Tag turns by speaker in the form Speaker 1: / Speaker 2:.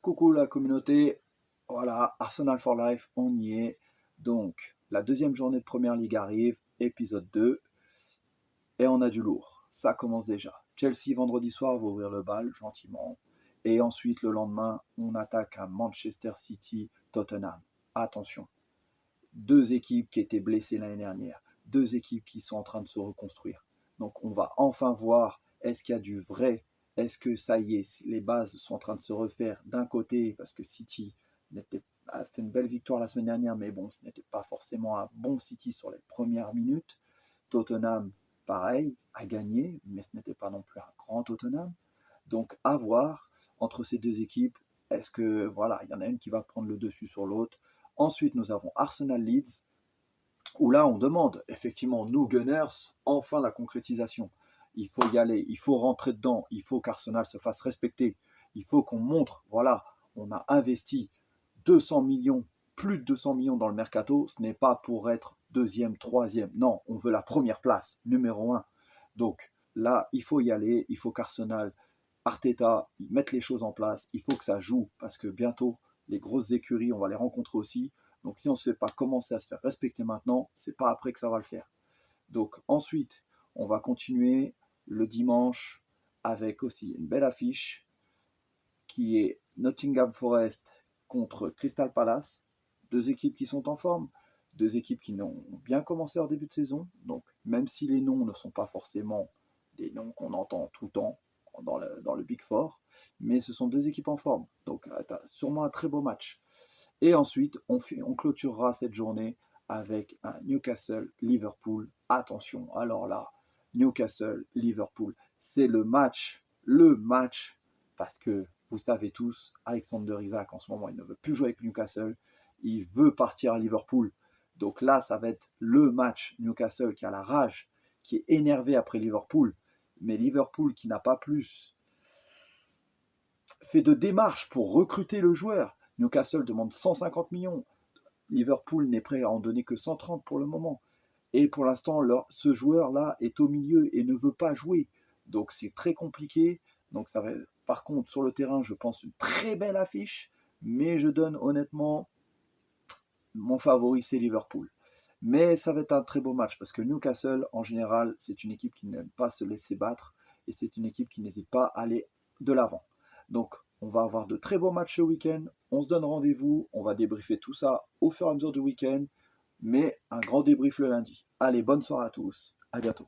Speaker 1: Coucou la communauté, voilà, Arsenal for Life, on y est. Donc, la deuxième journée de Première Ligue arrive, épisode 2, et on a du lourd. Ça commence déjà. Chelsea, vendredi soir, va ouvrir le bal, gentiment. Et ensuite, le lendemain, on attaque un Manchester City-Tottenham. Attention, deux équipes qui étaient blessées l'année dernière, deux équipes qui sont en train de se reconstruire. Donc, on va enfin voir, est-ce qu'il y a du vrai. Est-ce que ça y est, les bases sont en train de se refaire d'un côté, parce que City a fait une belle victoire la semaine dernière, mais bon, ce n'était pas forcément un bon City sur les premières minutes. Tottenham, pareil, a gagné, mais ce n'était pas non plus un grand Tottenham. Donc, à voir entre ces deux équipes, est-ce que, voilà, il y en a une qui va prendre le dessus sur l'autre. Ensuite, nous avons Arsenal-Leeds, où là, on demande, effectivement, nous, Gunners, enfin la concrétisation. Il faut y aller, il faut rentrer dedans, il faut qu'Arsenal se fasse respecter, il faut qu'on montre, voilà, on a investi 200 millions, plus de 200 millions dans le mercato, ce n'est pas pour être deuxième, troisième, non, on veut la première place, numéro 1. Donc là, il faut y aller, il faut qu'Arsenal, Arteta, mette les choses en place, il faut que ça joue, parce que bientôt, les grosses écuries, on va les rencontrer aussi. Donc si on ne se fait pas commencer à se faire respecter maintenant, c'est pas après que ça va le faire. Donc ensuite, on va continuer le dimanche avec aussi une belle affiche qui est Nottingham Forest contre Crystal Palace. Deux équipes qui sont en forme, deux équipes qui ont bien commencé leur début de saison. Donc même si les noms ne sont pas forcément des noms qu'on entend tout le temps dans le Big Four, mais ce sont deux équipes en forme. Donc sûrement un très beau match. Et ensuite, on clôturera cette journée avec un Newcastle-Liverpool. Attention, alors là, Newcastle-Liverpool, c'est le match, parce que vous savez tous, Alexander Isak en ce moment, il ne veut plus jouer avec Newcastle, il veut partir à Liverpool. Donc là, ça va être le match Newcastle qui a la rage, qui est énervé après Liverpool, mais Liverpool qui n'a pas plus fait de démarches pour recruter le joueur. Newcastle demande 150 millions. Liverpool n'est prêt à en donner que 130 pour le moment. Et pour l'instant, ce joueur-là est au milieu et ne veut pas jouer. Donc c'est très compliqué. Donc ça va, par contre, sur le terrain, je pense une très belle affiche. Mais je donne honnêtement, mon favori, c'est Liverpool. Mais ça va être un très beau match parce que Newcastle, en général, c'est une équipe qui n'aime pas se laisser battre. Et c'est une équipe qui n'hésite pas à aller de l'avant. Donc, on va avoir de très beaux matchs ce week-end. On se donne rendez-vous. On va débriefer tout ça au fur et à mesure du week-end. Mais un grand débrief le lundi. Allez, bonne soirée à tous. À bientôt.